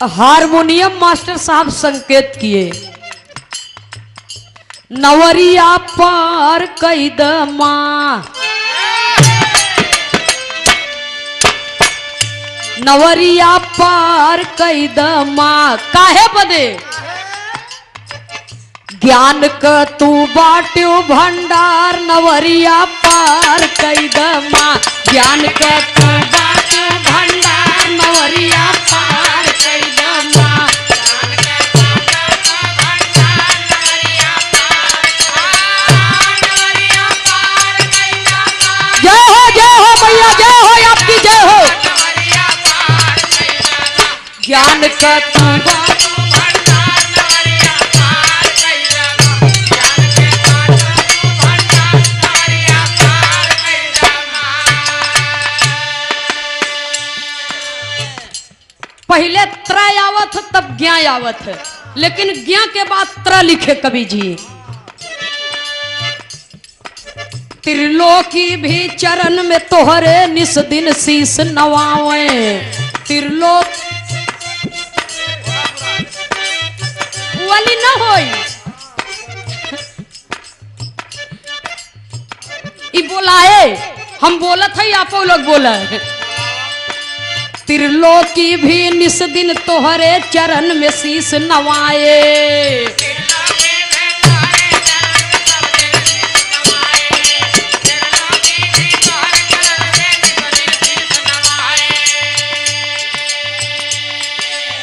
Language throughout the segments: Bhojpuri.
हारमोनियम मास्टर साहब संकेत किए, नवरिया पार कैद माँ, नवरिया पार कैद माँ। काहे बदे? ज्ञान क तू बाट्यो भंडार, नवरिया पार कैद माँ। ज्ञान क तू बाट्यो भंडार, नवरिया पार कैद माँ। जय हो भैया, जय हो, आपकी जय हो। ज्ञान का तू पहले त्रय आवत है तब ज्ञा आवत है, लेकिन ज्ञा के बाद त्र लिखे कवि जी। त्रिलोकी भी चरण में तोहरे निस दिन शीस नवावे। त्रिलोक वाली न होई, ई बोलाए, हम बोलत है आप लोग बोला है। त्रिलोकी भी निस दिन तोहरे चरण में शीस नवाए।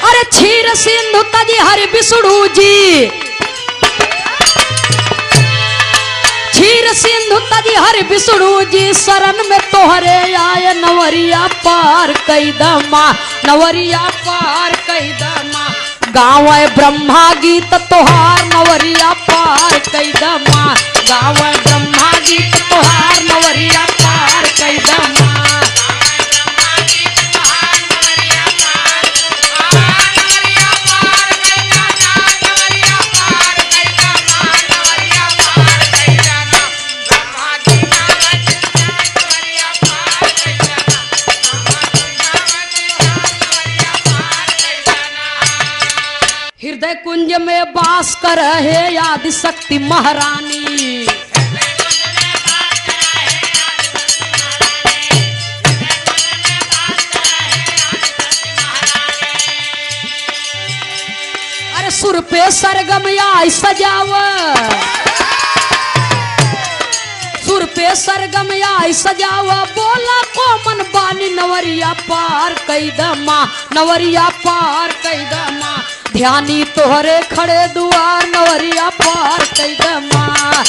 अरे क्षीर सिंधु तजी हरि विष्णु जी, क्षीर सिंधु तजी हरि विष्णु जी, शरण में तोहरे आय नवरिया पार कैद माँ, नवरिया पार कैद माँ। गाँव ब्रह्मा गीत तोहार, नवरिया पार कैद माँ। गाँव ब्रह्मा गीत तोहार, नवरिया पार कैद माँ। हृदय कुंज में वास कर है आदि शक्ति महारानी। अरे सुर पे सरगम आई सजाव, सुर पे सरगम आई सजाव, बोला को मन बानी नवरिया पार कैद माँ, नवरिया पार कैद माँ। ध्यानी तोहरे खड़े दुआर, नवरिया पार कैद माँ।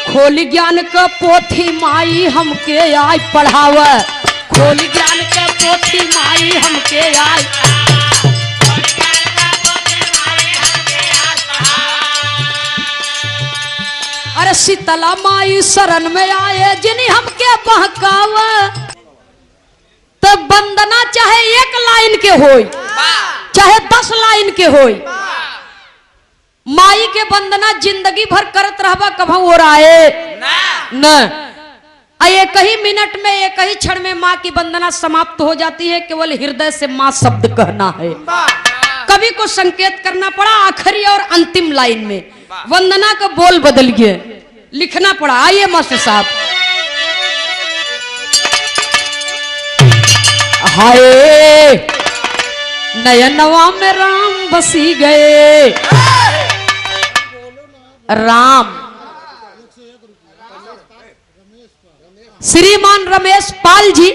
खोल ज्ञान का पोथी माई हमके आई पढ़ाव, खोल ज्ञान का पोथी माई हमके आई। अरे शीतला माई शरण में आए जिन्हें हमके बहकाव। तब वंदना चाहे एक लाइन के होई, चाहे 10 लाइन के होई, माई के वंदना जिंदगी भर करत रहबा, कभी हो रहा है न। एक ही मिनट में, एक ही क्षण में माँ की वंदना समाप्त हो जाती है। केवल हृदय से माँ शब्द कहना है। कवि को संकेत करना पड़ा आखिरी और अंतिम लाइन में, वंदना का बोल बदल गए, लिखना पड़ा। आइए मास्टर साहब। हाय नयनवा में राम बसी गए, राम। श्रीमान रमेश पाल जी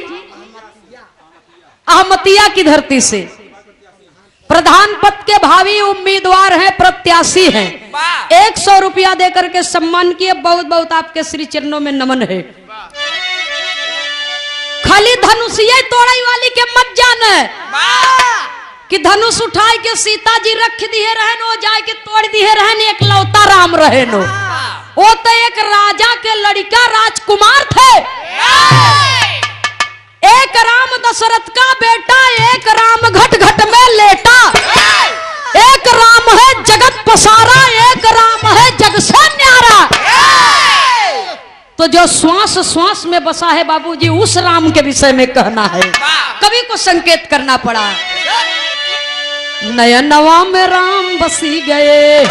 अहमतिया की धरती से प्रधान पद के भावी उम्मीदवार हैं, प्रत्याशी हैं। 100 रुपया देकर के सम्मान किए। बहुत बहुत आपके श्री चरणों में नमन है। खाली धनुषिया तोड़ाई वाली के मत जाने कि धनुष उठाए के सीता जी रख दिए रहन, हो जाए के तोड़ दिए रहन, एक लौता राम रहे नो। वो तो एक राजा के लड़का राजकुमार थे। एक राम दशरथ का बेटा, एक राम घट घट में लेटा, एक राम है जगत पसारा, एक राम है जग से न्यारा। तो जो श्वास श्वास में बसा है बाबूजी, उस राम के विषय में कहना है, कवि को संकेत करना पड़ा। नयनवा में राम बसी गए,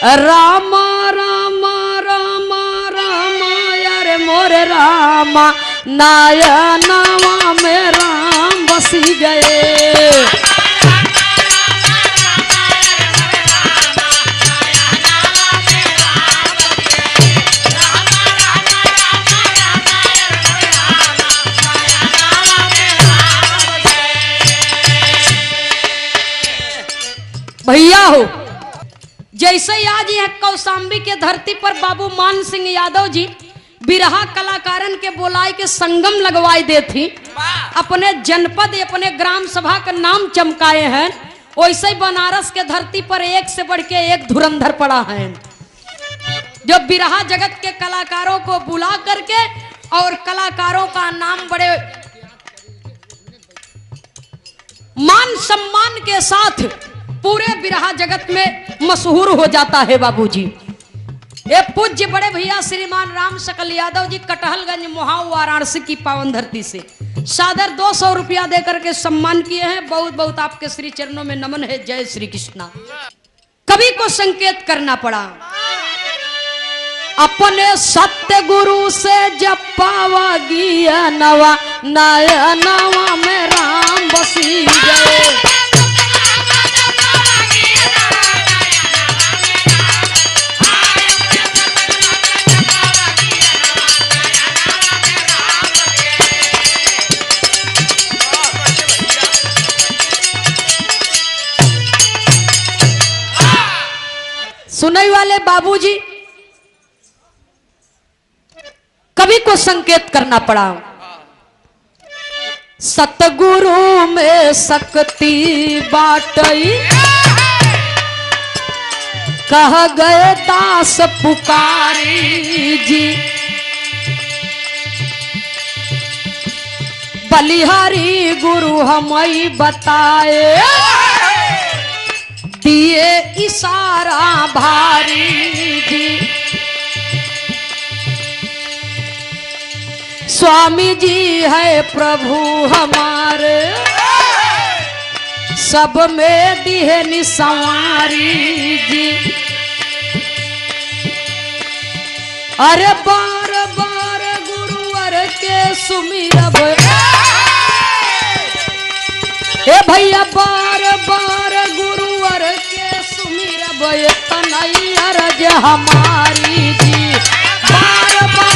राम राम राम राम यार मोरे रामा, नयनवा में राम बसी गए। भैया हो, जैसे ही आज यह कौशाम्बी के धरती पर बाबू मान सिंह यादव जी बिरहा कलाकारन के बोलाए के संगम लगवाई दे थी, अपने जनपद अपने ग्राम सभा का नाम चमकाए हैं, वैसे ही बनारस के धरती पर एक से बढ़ के एक धुरंधर पड़ा है, जो बिरहा जगत के कलाकारों को बुला करके और कलाकारों का नाम बड़े मान सम्मान के साथ पूरे बिरहा जगत में मशहूर हो जाता है बाबूजी। ये पूज्य बड़े भैया श्रीमान राम सकल यादव जी कटहलगंज मोहाऊ वाराणसी की पावन धरती से सादर 200 रुपया देकर के सम्मान किए हैं। बहुत बहुत आपके श्री चरणों में नमन है। जय श्री कृष्णा। कवि को संकेत करना पड़ा, अपने सत्य गुरु से जब पावा गिया नवा, नयनवा में राम बसी गए। सुनने वाले बाबूजी, कवि को संकेत करना पड़ा, सतगुरु में शक्ति बाटई, कह गए दास पुकारी जी, बलिहारी गुरु हमई बताए, दिए इशारा भारी जी, स्वामी जी है प्रभु हमारे, सब में दिए निसंवारी जी। अरे बार बार गुरुवर के सुमिरब, ए भैया बार बार गुरुवर के सुमिरब, तनई अरज हमारी जी, बार बार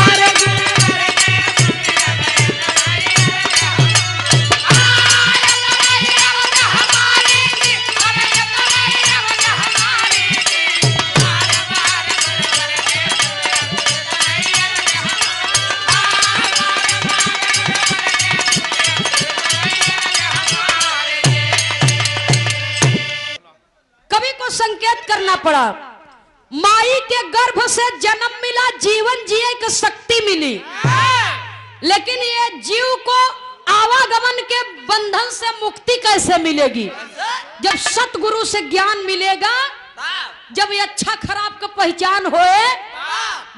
संकेत करना पड़ा। माई के गर्भ से जन्म मिला, जीवन जिए की शक्ति मिली, लेकिन ये जीव को आवागमन के बंधन से मुक्ति कैसे मिलेगी? जब सतगुरु से ज्ञान मिलेगा, जब ये अच्छा खराब का पहचान होए।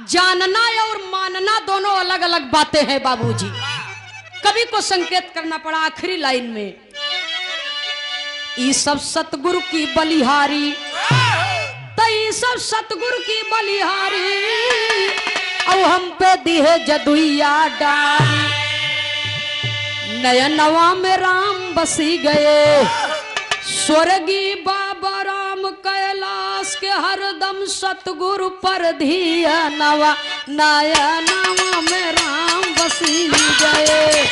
जानना और मानना दोनों अलग अलग बातें हैं बाबूजी। कवि को संकेत करना पड़ा आखिरी लाइन में, ई सब सतगुरु की बलिहारी, तई सब सतगुरु की बलिहारी, और हम पे दिहे जदुइया डारी, नयनवा में राम बसी गए, स्वर्गी बाबा राम कैलाश के हरदम सतगुरु पर धिया नवा, नयनवा में राम बसी गए।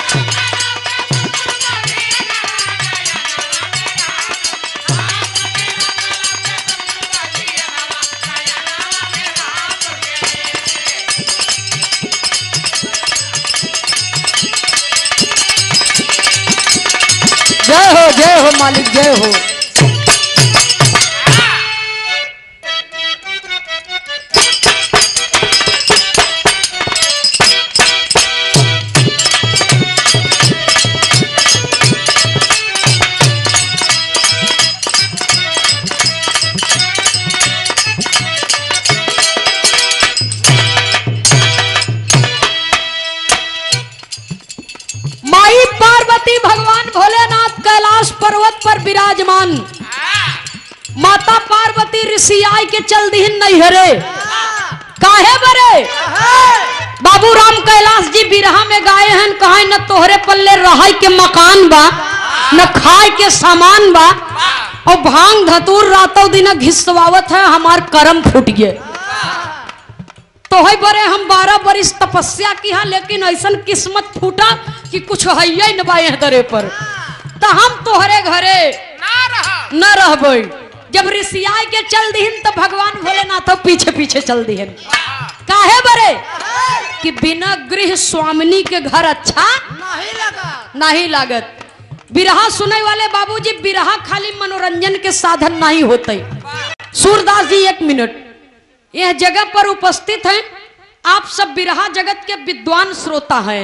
जय हो मालिक, जय हो। पर्वत पर विराजमान माता पार्वती ऋषि आई के चल दी नैहरे काहे बरे बाबू राम कैलाश जी बिरहा में गाए हैं कहा न तोहरे पल्ले रहाई के मकान बा न खाए के सामान बा और भांग धतूर रातों दिन घिसवावत है हमार कर्म फूट गए तो है बरे हम 12 बरिस तपस्या किया लेकिन ऐसा किस्मत फूटा कि कुछ है न बाए दरे पर तो हम तोहरे घरे न रहबे जब ऋषियाई के चल दीन तो भगवान भोलेनाथ पीछे पीछे चल दीन काहे बरे कि बिना गृह स्वामिनी के घर अच्छा नहीं लागत बिरहा सुने वाले बाबूजी बिरहा खाली मनोरंजन के साधन नहीं होते सूरदास जी 1 मिनट यह जगह पर उपस्थित हैं आप सब बिरहा जगत के विद्वान श्रोता हैं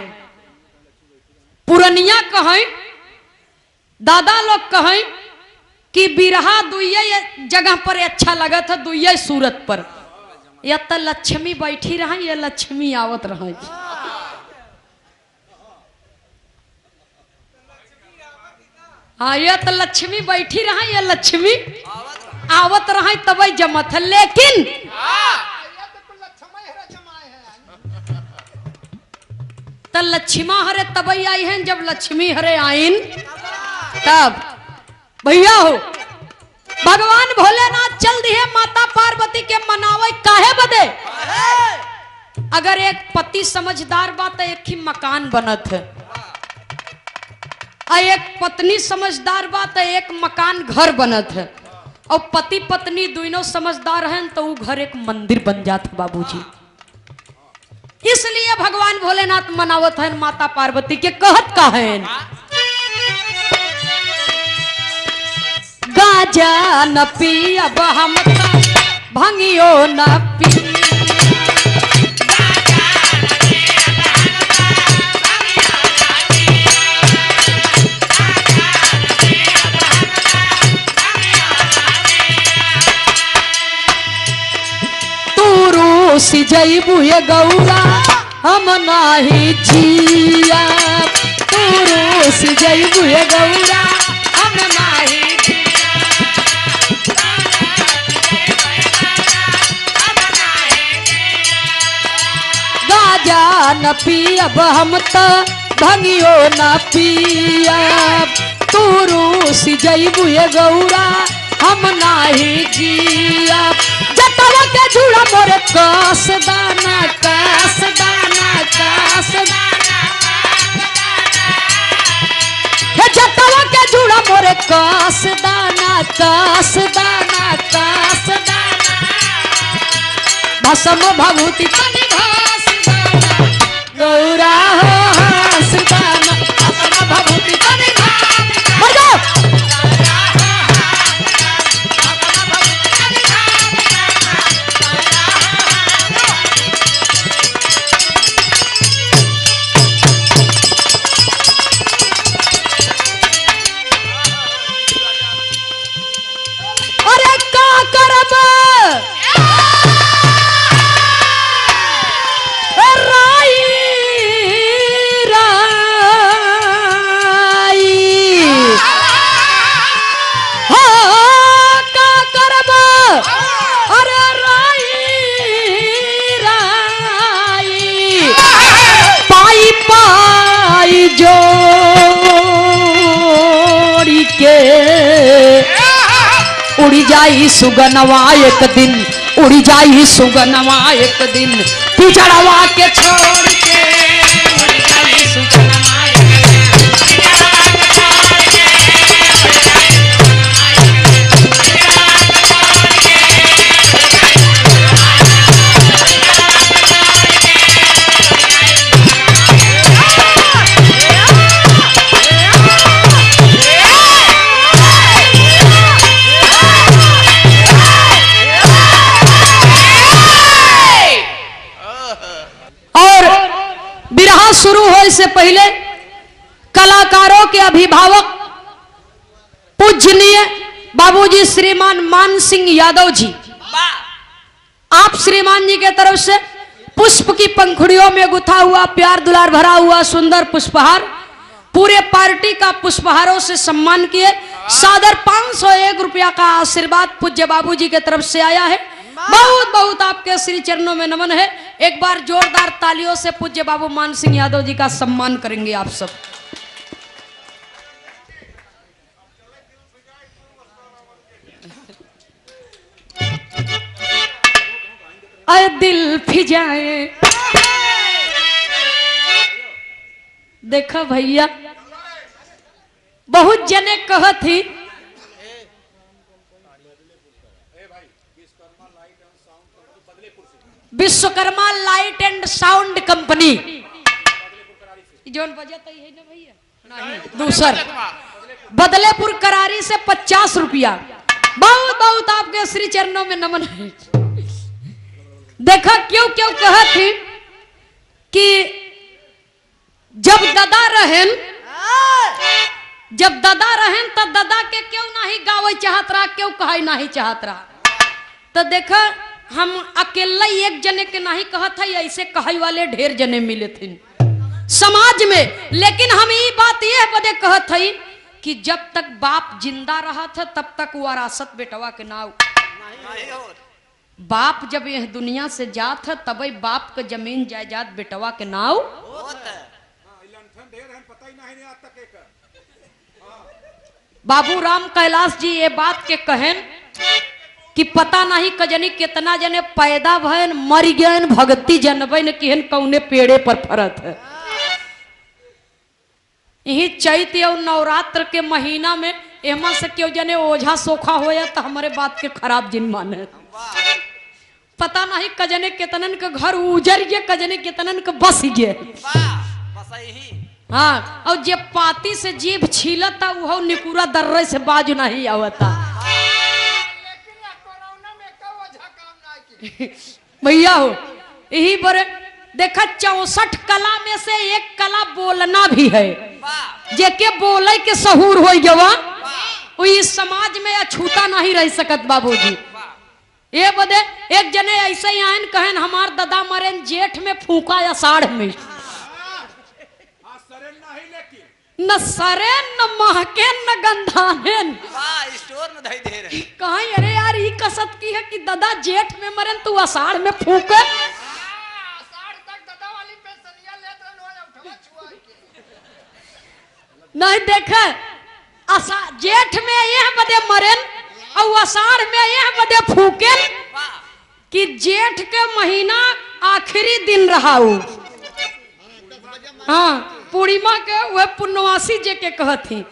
पुरनिया कहें दादा लोग कहें कि बिरहा दुइये जगह पर अच्छा लगा था दुइये सूरत पर या तो लक्ष्मी बैठी रहा या लक्ष्मी आवत रहा हाँ या तो लक्ष्मी बैठी रहा या लक्ष्मी आवत रहा तब जमत है लेकिन तो लक्ष्मा हरे तब आई हैं जब लक्ष्मी हरे आइन तब भैया हो भगवान भोलेनाथ चल दिए माता पार्वती के मनावे काहे बदे अगर एक पति समझदार बात एक ही मकान बनत है और एक पत्नी समझदार बात एक मकान घर बनत है और पति पत्नी दोनों समझदार हैं तो वो घर एक मंदिर बन जाता बाबूजी इसलिए भगवान भोलेनाथ मनावत है माता पार्वती के कहत का है गाजा न पी अब हम भंगियो न पी तू सी जईबू ये गौरा हम नाही जिया तू सी जईबू ये गौरा हम नाही न पियब हम त भंगियो न पियब तू रूस जईबू ये गौरा हम नाही जियब जटवा के जुड़ा मोरे कास दाना कास दाना कास दाना हे जटवा के जुड़ा मोरे कास दाना कास दाना कास दाना भस्म भभूति तनि घास दाना गौरा हो हंसदाना भस्म भभूति तनि घास मर अरे का करब उड़ी जाई सुगनवा एक दिन उड़ी जाई सुगनवा एक दिन पिछड़वा के छोड़ के उड़ी जाई सुगनवा शुरू हो इससे पहले कलाकारों के अभिभावक पूजनीय बाबूजी श्रीमान मान सिंह यादव जी आप श्रीमान जी के तरफ से पुष्प की पंखुड़ियों में गुथा हुआ प्यार दुलार भरा हुआ सुंदर पुष्पहार पूरे पार्टी का पुष्पहारों से सम्मान किए सादर 501 रुपया का आशीर्वाद पूज्य बाबूजी के तरफ से आया है। बहुत बहुत आपके श्री चरणों में नमन है। एक बार जोरदार तालियों से पूज्य बाबू मान सिंह यादव जी का सम्मान करेंगे आप सब। आए दिल फिजाए, देखा भैया बहुत जने कह थी Vishwakarma light and sound company जोन बजत है ना भैया, नहीं दूसर बदलेपुर करारी से 50 रुपया। बहुत बहुत आपके श्री चरणों में नमन है। देखा क्यों क्यों कहा थी कि जब दादा रहें तो दादा के क्यों नहीं गावे चाहत रहा, क्यों कहा नहीं चाहत रहा। तो देखा हम अकेला एक जने के नहीं कहत है, ऐसे कहाई वाले ढेर जने मिले थे समाज में। लेकिन हम ये बात ये बदे कहत है कि जब तक बाप जिंदा रहा था तब तक वरासत बेटवा के नाव, बाप जब यह दुनिया से जात है तब बाप के जमीन जायदाद बेटवा के नाव। बाबू राम कैलाश जी ये बात के कहन कि पता नहीं कजनी कितना जने पैदा भयन मर गए भक्ति जनबन किहन कौने पेड़े पर फरत है। यही चैत और नवरात्र के महीना में एमा से क्यों जने ओझा सोखा होया तो हमारे बात के खराब जिन माने। पता नहीं कजने कितनन के घर उजर गए, कजने कितनन के बस गए। हाँ, और जे पाती से जीभ छीलता वो निकुरा दर्रे से बाजू नहीं आवता। भैया हो यही पर देखा 64 कला में से एक कला बोलना भी है। जेके बोले के सहूर हो गवा वो इस समाज में अछूता नहीं रह सकत बाबूजी। ये बदे एक जने ऐसे ही आयन कहन हमार दादा मरे जेठ में फूका या साढ़ में न सरे न महके न गंधानेन स्टोर में धई दे रहे कहीं। अरे यार ये कसत की है कि दादा जेठ में मरे तू अषाढ़ में फूके। नहीं देखे जेठ में यह बदे मरेन और अषाढ़ में यह बदे फूके कि जेठ के महीना आखिरी दिन रहा। हाँ पूर्णिमा के वह पूर्णवासी जे के कहती।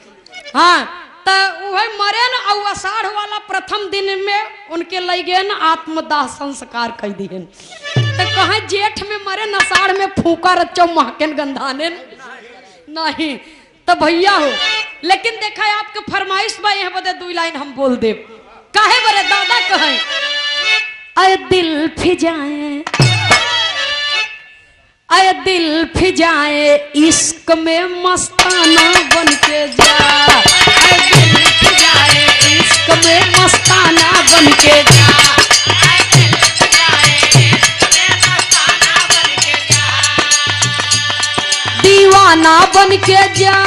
हाँ तो वह मरे न और अषाढ़ वाला प्रथम दिन में उनके लग गए न आत्मदाह संस्कार कर दिए। तो कहे जेठ में मरे न अषाढ़ में फूका रचो महकेन गंधाने नहीं। तो भैया हो लेकिन देखा है आपके फरमाइश में यह बदे 2 लाइन हम बोल दे। काहे बरे दादा कहे अय दिल फिजाए, अय दिल फिजाए इश्क में मस्ताना बन के जा। अय दिल फिजाए इश्क में मस्ताना बन के जा। दीवाना बन के जा,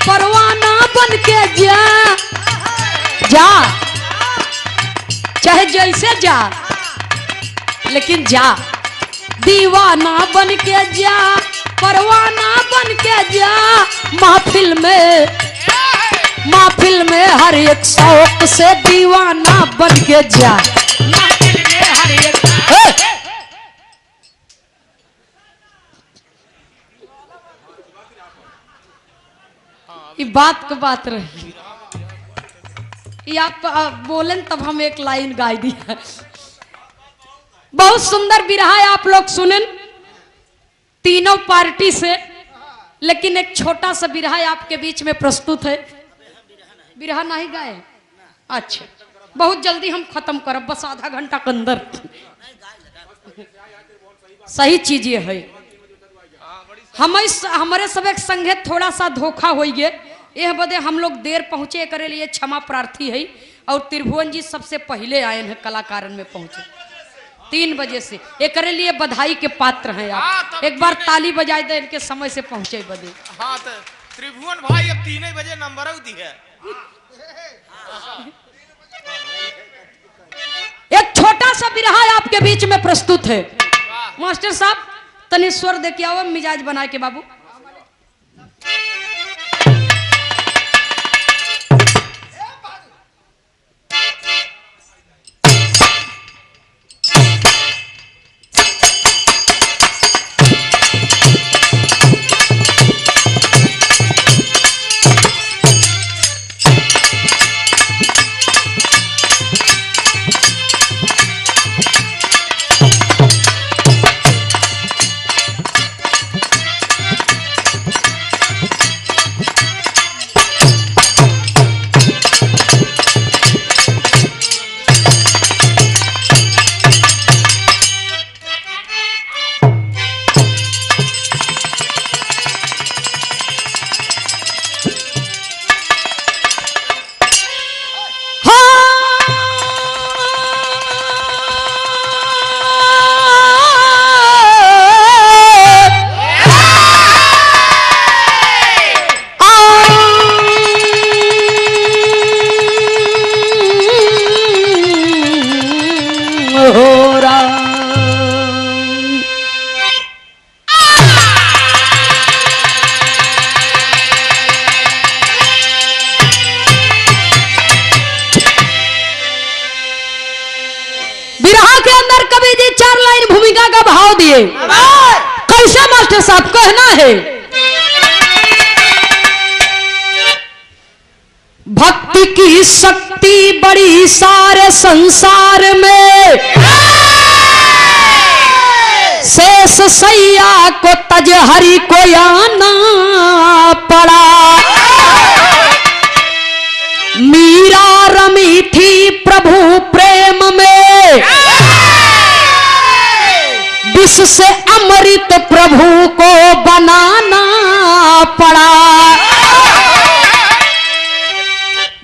परवाना बन के जा। जा चाहे जैसे जा लेकिन जा। दीवाना बन के जा, परवाना बन के जा। महफिल में हर एक शौक से दीवाना बन के जा। महफिल में हर एक ये बात को बात रही। ये आप बोलें तब हम एक लाइन गाई दिया। बहुत सुंदर बिरहा है, आप लोग सुनें तीनों पार्टी से। लेकिन एक छोटा सा बिरहा आपके बीच में प्रस्तुत है। बिरहा नहीं गाए? अच्छा बहुत जल्दी हम खत्म करब, बस आधा घंटा के अंदर। सही चीज ये है। हमारे सब एक संगे थोड़ा सा धोखा हो गए। यह बदे हम लोग देर पहुंचे करे लिए क्षमा प्रार्थी है। और त्रिभुवन जी सबसे पहले आए हैं कलाकारन में पहुंचे 3 बजे से। एक करे लिए बधाई के पात्र हैं आप। एक बार ताली बजाए दे इनके समय से पहुंचे बदे। हाँ तो त्रिभुवन भाई अब 3 बजे नंबर दी है। एक छोटा सा बिरहा आपके बीच में प्रस्तुत है। मास्टर साहब तनी स्वर दे के आओ, मिजाज बना के बाबू। कैसे मास्टर साहब कहना है? भक्ति की शक्ति बड़ी सारे संसार में, शेष सैया को तज हरि को आना पड़ा। मीरा रमी थी प्रभु प्रेम में, विष से अमृत प्रभु को बनाना पड़ा।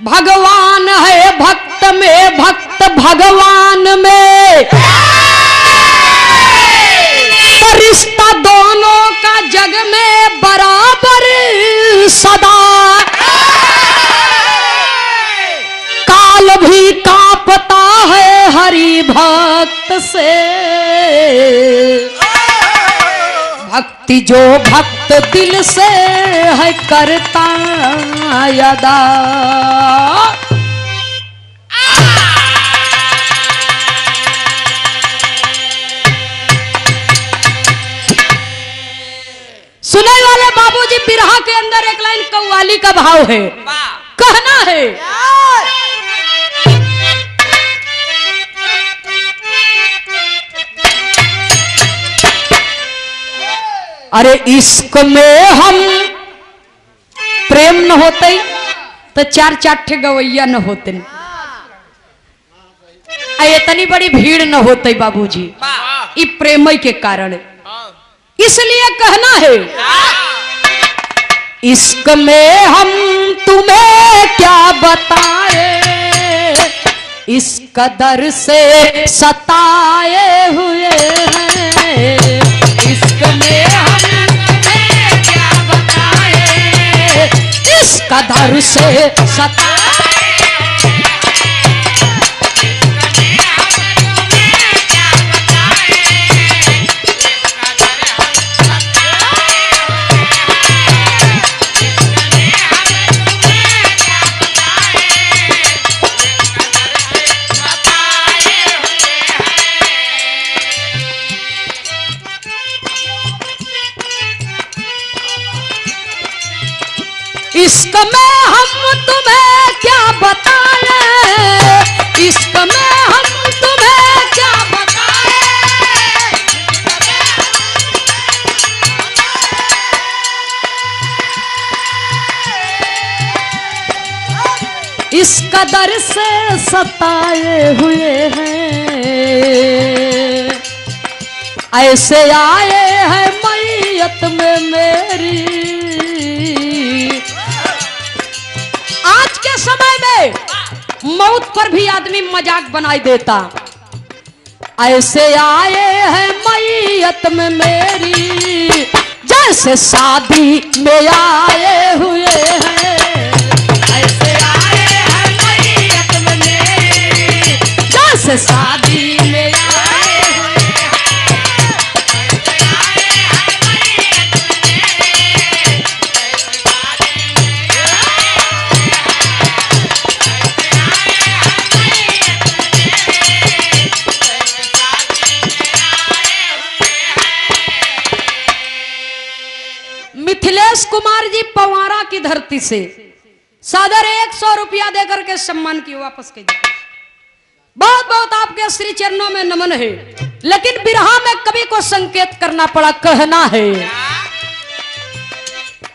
भगवान है भक्त में, भक्त भगवान में, तो रिश्ता दोनों का जग में बराबर सदा। काल भी कांपता है हरि भक्त से, भक्ति जो भक्त दिल से है करता यदा। सुने वाले बाबूजी, बिरहा के अंदर एक लाइन कव्वाली का भाव है, कहना है। अरे इश्क में हम प्रेम न होते तो चार चार गवैया न होते, इतनी बड़ी भीड़ न होते बाबूजी, ये प्रेम के कारण। इसलिए कहना है, इश्क में हम तुम्हें क्या बताए, इस कदर से सताए हुए हैं। इश्क में हम तुम्हें क्या बताए, इस कदर से सताए। इश्क में हम तुम्हें क्या बताएं, इश्क में हम तुम्हें क्या बताएं। इस कदर से सताए हुए हैं, ऐसे आए हैं मैयत में मेरी। आज के समय में मौत पर भी आदमी मजाक बनाई देता, ऐसे आए हैं मैयत में मेरी, जैसे शादी में आए हुए हैं। ऐसे आए हैं मैयत कैसे शादी में आए हुए मिथिलेश कुमार जी पवारा की धरती से सादर 100 रुपया देकर के सम्मान की वापस कर दिया। बहुत बहुत आपके श्री चरणों में नमन है। लेकिन बिरहा में कवि को संकेत करना पड़ा, कहना है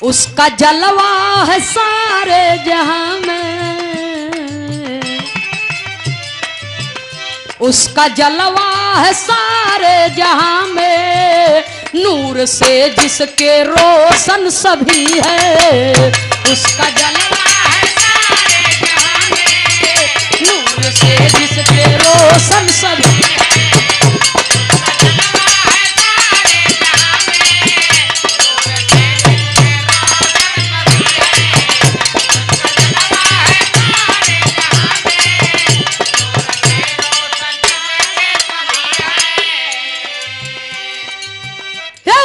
उसका जलवा है सारे जहां में, उसका जलवा है सारे जहां में, नूर से जिसके रोशन सभी है, उसका जलवा है सारे जहां में, नूर से जिसके रोशन सभी है।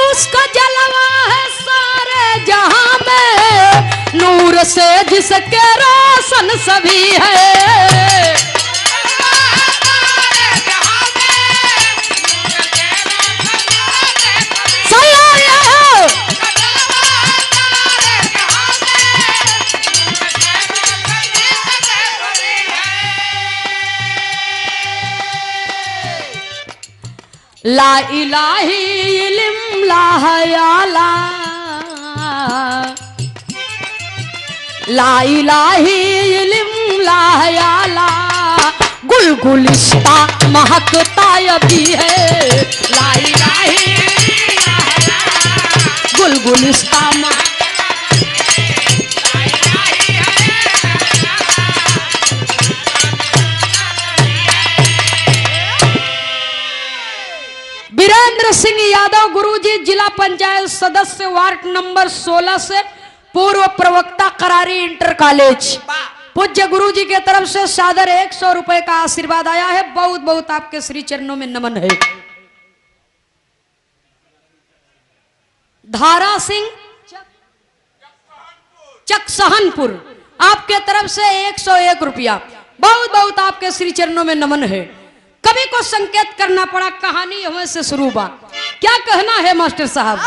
उसका जलवा है सारे जहां में, नूर से जिसके रोशन सभी है। ला इलाही इल्म ला हयाला, ला इलाही इल्म ला हयाला, गुलगुलिस्ता महकता अभी है, ला इलाही ला हयाला, गुलगुलिस्ता महकता। वीरेंद्र सिंह यादव गुरुजी जिला पंचायत सदस्य वार्ड नंबर 16 से पूर्व प्रवक्ता करारी इंटर कॉलेज, पूज्य गुरुजी के तरफ से सादर 100 रुपए का आशीर्वाद आया है। बहुत बहुत आपके श्री चरणों में नमन है। धारा सिंह चकसहनपुर आपके तरफ से 101 रुपया। बहुत बहुत आपके श्री चरणों में नमन है। कवि को संकेत करना पड़ा, कहानी हमें से शुरू बा। क्या कहना है मास्टर साहब?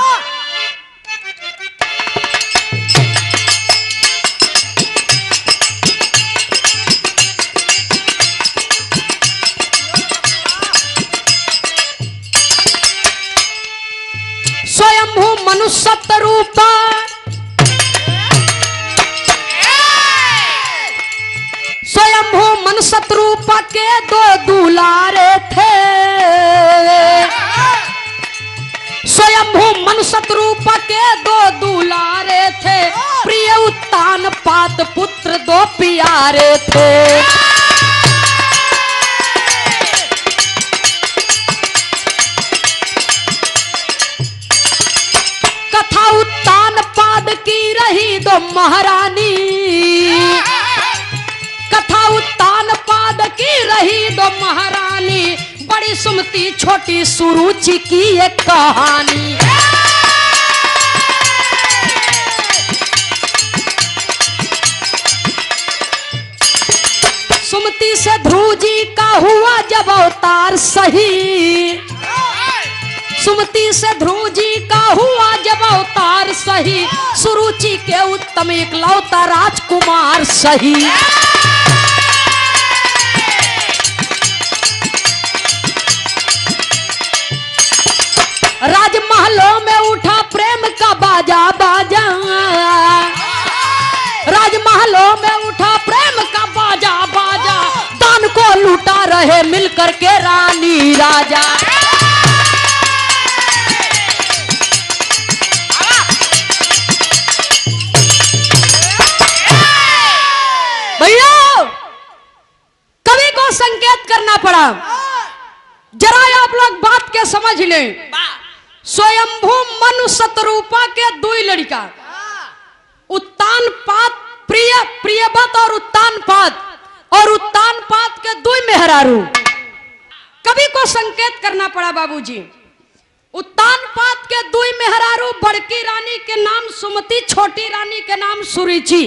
स्वयंभू मनुष्य रूपा, स्वयंभू मनुष्य रूप के दो दुलारे थे, स्वयंभू मनुष्य रूप के दो दुलारे थे, प्रिय उत्तान पात पुत्र दो प्यारे थे। कथा उत्तान पाद की रही दो महारानी, कथा उत्तान पाद की रही दो महारानी, बड़ी सुमति छोटी सुरुचि की एक कहानी। सुमति से ध्रुव जी का हुआ जब अवतार सही, सुमति से ध्रुव जी का हुआ जब अवतार सही, सुरुचि के उत्तम इकलौता राजकुमार सही। राजमहलों में उठा प्रेम का बाजा बाजा, राजमहलों में उठा प्रेम का बाजा बाजा, दान को लूटा रहे मिलकर के रानी राजा। भैया कवि को संकेत करना पड़ा, जरा आप लोग बात के समझ लें। स्वयंभू मनु शतरूपा के दुई लड़का, उत्तान पात प्रिय प्रियवत और उत्तान पात के दुई मेहरारू। को संकेत करना पड़ा बाबूजी। उत्तान पात के दुई मेहरारू, बड़की रानी के नाम सुमति, छोटी रानी के नाम सुरुचि।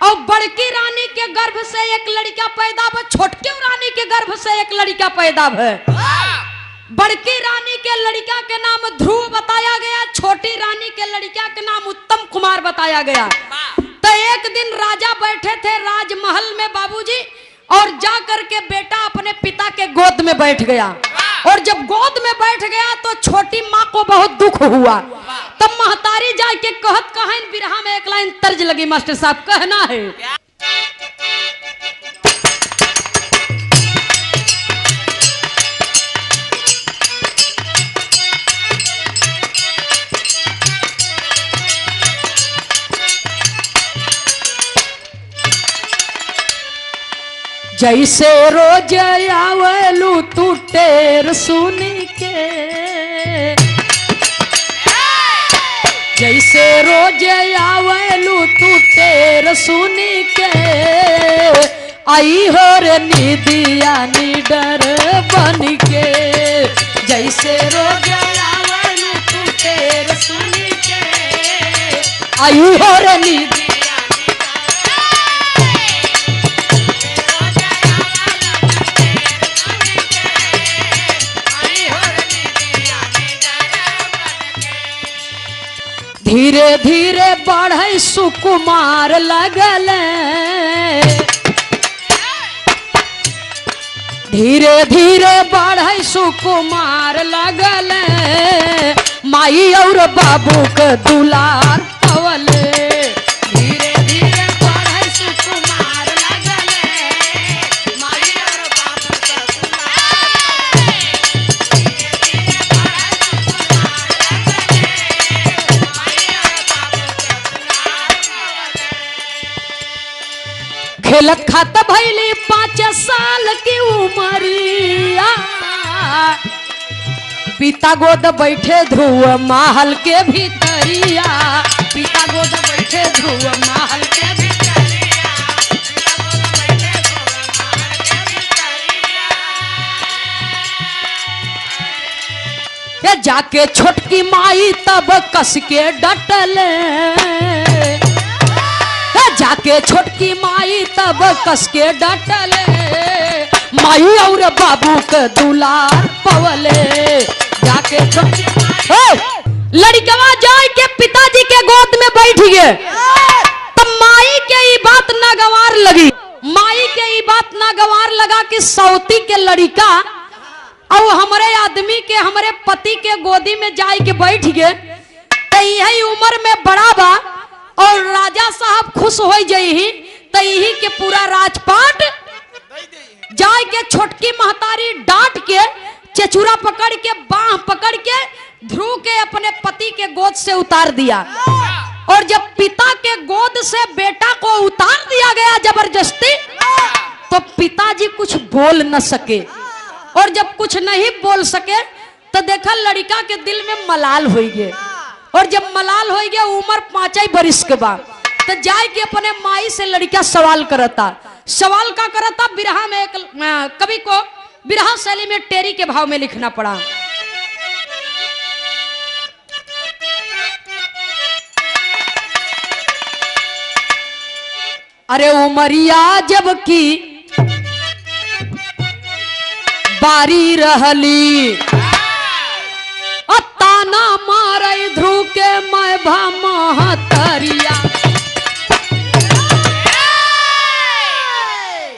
और बड़की रानी के गर्भ से एक लड़का पैदा हुआ, छोटकी रानी के गर्भ से एक लड़का पैदा हुआ। बड़की रानी के लड़का के नाम ध्रुव बताया गया, छोटी रानी के लड़का के नाम उत्तम कुमार बताया गया। तो एक दिन राजा बैठे थे राजमहल में बाबूजी, और जा करके बेटा अपने पिता के गोद में बैठ गया। और जब गोद में बैठ गया तो छोटी माँ को बहुत दुख हुआ। तब महतारी जाके कहत कहाइन बिरहा में एक लाइन तर्ज लगी मास्टर साहब, कहना है जैसे रोज आवलू तू टेर सुनी के, जैसे रोज आवलू तू टेर सुनी के, आई हो रे निदिया निडर बन के। जैसे रोज आवलू तू टेर सुनी के, आई हो रे निदिया। धीरे धीरे बढ़े सुकुमार लगल, धीरे धीरे बढ़े सुकुमार लगल, माई और बाबू के दुलार पवल। धीरे धीरे बढ़े सुकुमार लगल, माई और बाबू के दुलार। खेलत खात भैली 5 साल की उमरिया, पिता गोद बैठे ध्रुव महल के भीतरिया, पिता गोद बैठे ध्रुव महल के भीतरिया, ये जाके छोटकी माई तब कस के डटले, जाके छोटकी माई तब कस के डटले, माई और बाबू के दुलार पवले। जाके छोटकी लड़कवा जाए के पिताजी के गोद में बैठ गए। तब माई के ये बात नागवार लगी, माई के ये बात नागवार लगा कि सौती के लड़का और हमारे आदमी के, हमारे पति के गोदी में जाए के बैठ गए। तो यही उम्र में बड़ा बा और राजा साहब खुश हो जाही, तो यही के पूरा राजपाट जाए के छोटकी महतारी डांट के, चचुरा पकड़ के, बाह पकड़ के ध्रुव के अपने पति के गोद से उतार दिया। और जब पिता के गोद से बेटा को उतार दिया गया जबरदस्ती, तो पिताजी कुछ बोल न सके। और जब कुछ नहीं बोल सके तो देखा लड़का के दिल में मलाल हो गए। और जब मलाल हो गया उम्र 5 बरिस के बाद, तो जाए के अपने माई से लड़का सवाल करता। सवाल का करता बिरहा में एक कवि को बिरहा शैली में टेरी के भाव में लिखना पड़ा। अरे उमरिया जब की बारी रहली, ताना मारे ध्रुव के मैं भा महतरिया,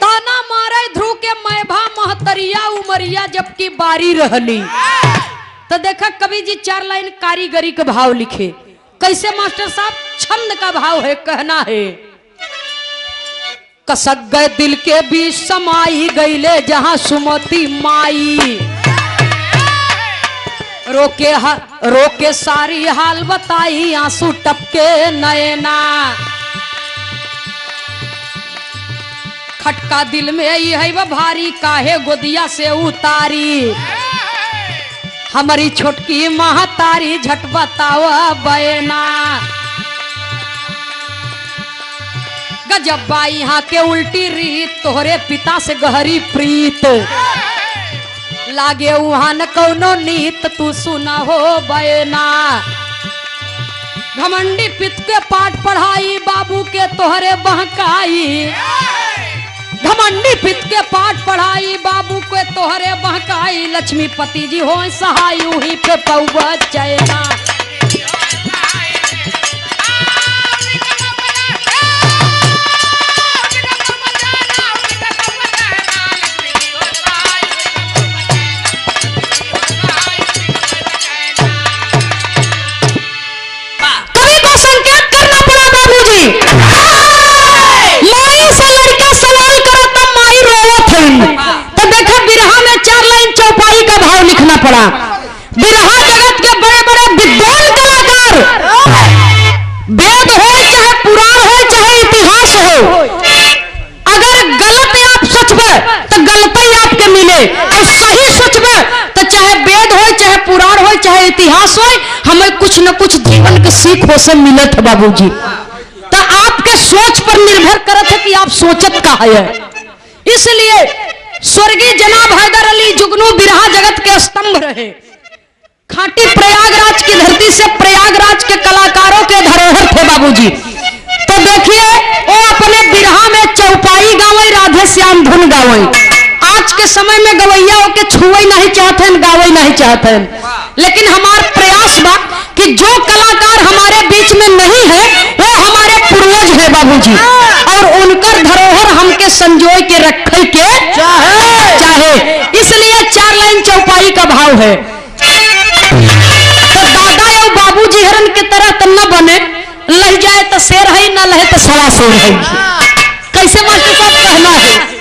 ताना मारे ध्रुव के मैं भा महतरिया, उमरिया जबकि बारी रहली। तो देखा कवि जी 4 लाइन कारीगरी के भाव लिखे। कैसे मास्टर साहब? छंद का भाव है, कहना है कसक गए दिल के बीच समाई गईले जहां सुमति माई, रोके सारी हाल बताई आंसू टपके नैना, खटका दिल में यही है वह भारी काहे गोदिया से उतारी, हमारी छोटकी महतारी झट बतावा बैना, गजब्बा यहाँ के उल्टी रीत तोहरे पिता से गहरी प्रीत, लागे वहां न कौनो नीत तू सुना हो बयना। घमंडी पित के पाठ पढ़ाई बाबू के तोहरे बहकाई। घमंडी पित के पाठ पढ़ाई बाबू के तोहरे बहकाई। लक्ष्मीपति जी हो सहाय उही पे पौवा चैना। माई से लड़का सवाल करो तब माई रोवत है। तो देखा बिरहा में 4 लाइन चौपाई का भाव लिखना पड़ा। बिरहा जगत के बड़े बड़े विद्वान कलाकार, वेद हो चाहे पुराण हो चाहे इतिहास हो, अगर गलत आप सोचबे तो गलत ही आपके मिले, और सही सोचबे तो चाहे वेद हो चाहे पुराण हो चाहे इतिहास हो, हमें कुछ न कुछ जीवन के सीख हो से मिलत है बाबूजी। तो आपके सोच पर निर्भर करत है कि आप सोचत का है। इसलिए स्वर्गीय जनाब हैदर अली जुगनू बिरहा जगत के स्तंभ रहे। खाटी प्रयागराज की धरती से प्रयागराज के कलाकारों के धरोहर थे बाबूजी। तो देखिए वो अपने बिरहा में चौपाई गावे, राधे श्याम धुन गावे। आज के समय में गवैया के छुए नहीं चाहते हैं, गावे नहीं चाहते हैं, लेकिन हमारा प्रयास बा कि जो कलाकार हमारे बीच में नहीं है वो हमारे पूर्वज है बाबूजी, और उनकर धरोहर हमके संजोए के रखे के चाहे। इसलिए 4 लाइन चौपाई का भाव है। तो दादा या बाबूजी हरन के तरह तो न बने, लह जाए तो शेर है, न लहे तो सवा शेर है। कैसे मास्टर साहब कहना है?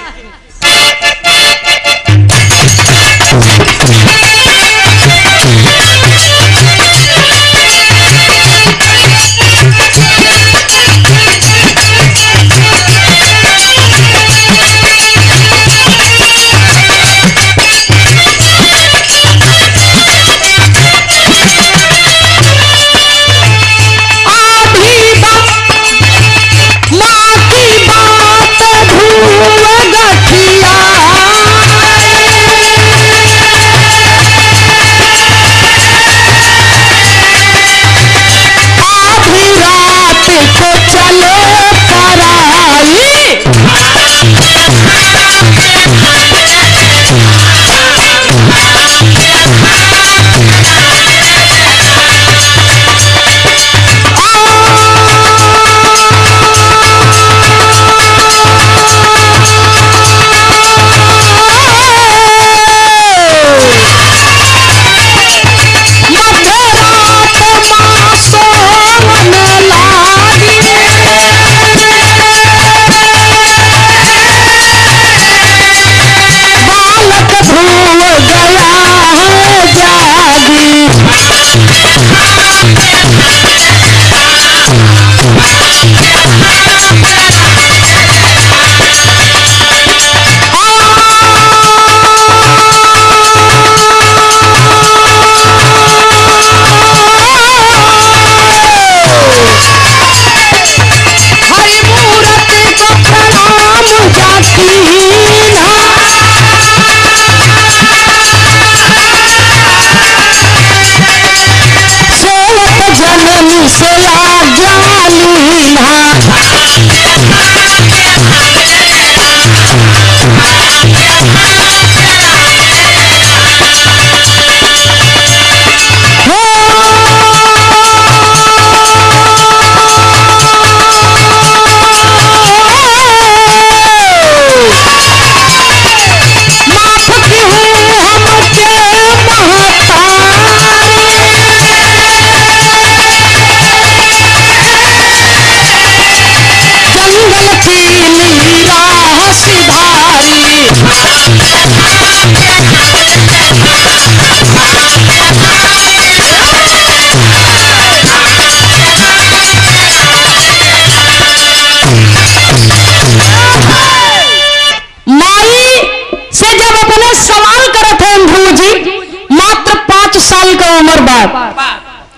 उम्र बाद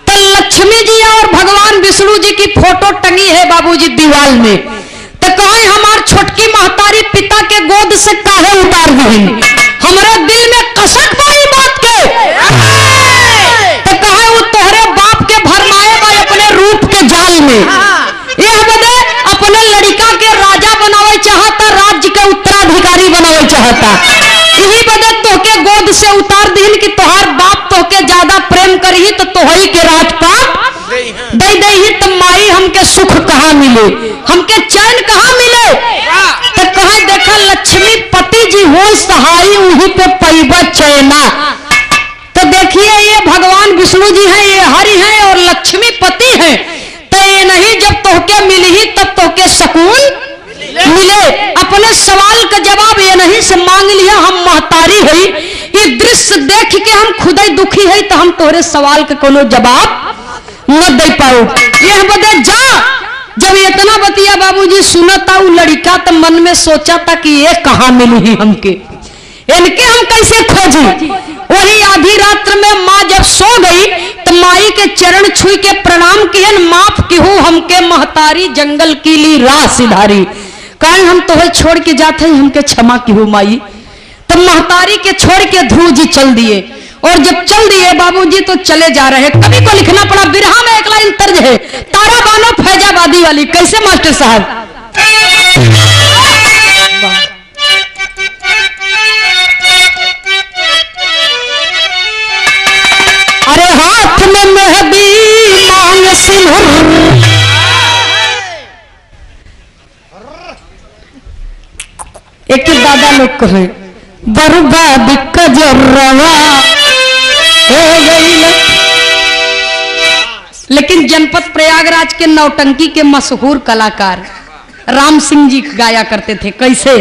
तो लक्ष्मी जी और भगवान विष्णु जी की फोटो टंगी है बाबूजी दीवार में। तो कहे हमार छोटकी महतारी पिता के गोद से काहे उतार गई, हमारे दिल में कसक बनावल चाहता। यही बदे तोके गोद से उतार दीन कि तोहार बाप तोके ज्यादा प्रेम करही तो तोहई के राजपाट दे दही तो माई हमके सुख कहाँ मिले, हमके चैन कहाँ मिले। तो कहा देखा लक्ष्मी पति जी हो सहाई वहीं पे पैबा चैना। तो देखिए ये भगवान विष्णु जी हैं, ये हरि हैं और लक्ष्मी पति हैं। तो ये नहीं जब तोहके मिली तब तोहके सुकून मिले। अपने सवाल का जवाब ये नहीं से मांग लिया हम महतारी है, ये दृश्य देख के हम खुद ही दुखी है तो हम तोहरे सवाल का कोनो जवाब न दे पाओ। ये बदे जा जब इतना बतिया बाबूजी सुनता वो लड़का तो मन में सोचा था कि ये कहाँ मिली हमके, इनके हम कैसे खोजी। वही आधी रात्र में माँ जब सो गई तो माई के चरण छुई के प्रणाम किए, माफ किहू हमके महतारी जंगल की ली राह सिधारी। कहे हम तोहे छोड़ के जाते हैं हमके क्षमा किहू माई। तब महतारी के छोड़ के ध्रुव जी चल दिए और जब चल दिए बाबूजी तो चले जा रहे। कवि को लिखना पड़ा बिरहा में एक लाइन तर्ज है तारा बानो फैजाबादी वाली। कैसे मास्टर साहब? अरे हाथ में मेहंदी मांग सिंदूर, एक दादा लोग कहे बर्बाद कजरवा हो गई। लेकिन जनपद प्रयागराज के नौटंकी के मशहूर कलाकार राम सिंह जी गाया करते थे। कैसे?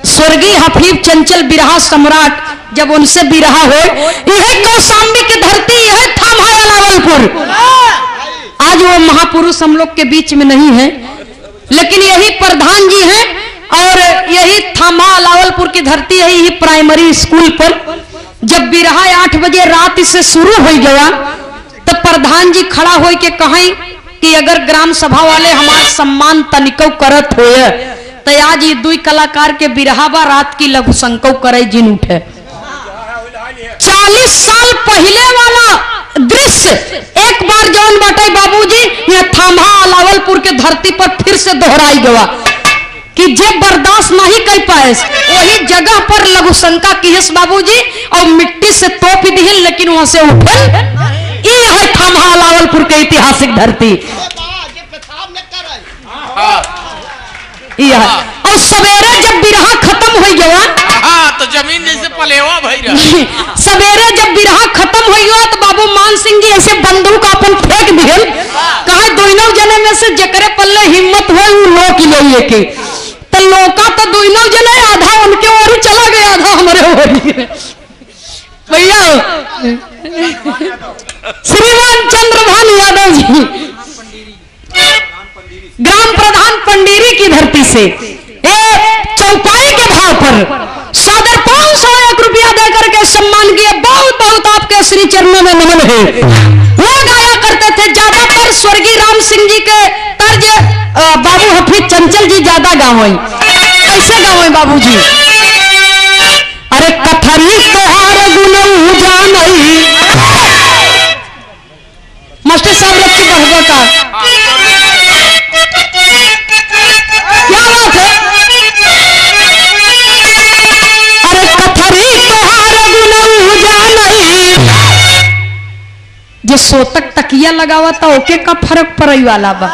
स्वर्गीय हफीज चंचल बिरहा सम्राट जब उनसे बिरहा हो, यह कौशाम्बी की धरती, यह थामा अलावलपुर। आज वो महापुरुष हम लोग के बीच में नहीं है, लेकिन यही प्रधान जी हैं और यही थामा अलावलपुर की धरती है। यही प्राइमरी स्कूल पर जब बिरहा 8 बजे रात से शुरू हो गया तो प्रधान जी खड़ा हो के कहें कि अगर ग्राम सभा वाले हमारा सम्मान तनिको करत हो तो आज ये 2 कलाकार के बिरहावा रात की लघु संको करे जिन उठे। 40 साल पहले वाला दृश्य एक बार जौन बाटे बाबूजी ये थामा अलावलपुर के धरती पर फिर से दोहराई गया कि जे बर्दाश्त नहीं कर पाए वही जगह पर लघु शंका किस बाबूजी और मिट्टी से तोप दिए, लेकिन वहां से उठल। ये है थामा अलावलपुर के ऐतिहासिक धरती। और सवेरे जब बिरहा खत्म हो गया तो जमीन जैसे पलेवा भाई सवेरे जब बिरहा खत्म हो गया तो बाबू मान सिंह जी ऐसे बंदूक अपन फेंक दिए। कहा दोनों जने में से जकरे पल्ले हिम्मत हो वो लोक ले के तो लोका तो दोनों जने आधा उनके ओर ही चला गया आधा हमारे ओर ही। भैया श्रीमान चंद्रभान यादव जी ग्राम प्रधान पंडीरी की धरती से चौपाई के भाव पर सादर 501 रुपया देकर के सम्मान किया। बहुत बहुत आपके श्री चरणों में नमन है। वो गाया करते थे ज्यादातर स्वर्गीय राम सिंह जी के तर्ज बाबू हफीज चंचल जी ज्यादा गावे। कैसे गावे बाबू जी? अरे कथरी तोहार गुण जानई मास्टर साहब लोग की बहबा का क्या बात है? अरे कथरी तोहार गुण जानई जो सोतक तकिया लगावा था ओके का फर्क पड़े वाला बा,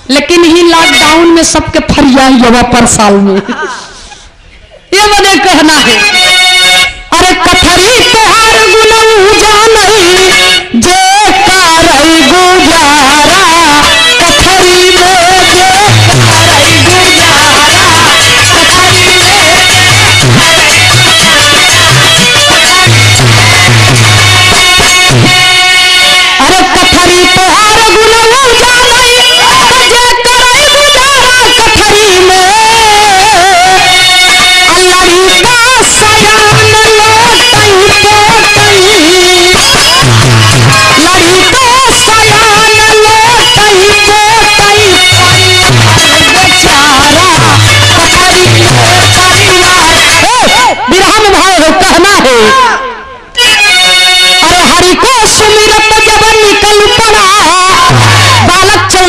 लेकिन ही लॉकडाउन में सबके फरिया हुआ पर साल में ये मैंने कहना है। अरे कथरी तोहार गुण जानई जे कारई गुजारा कथरी में जे कारई गुजारा कथरी अरे कथरी तोहार गुण जानई जे करई गुजारा कथरी में लड़ी का सयान लोटई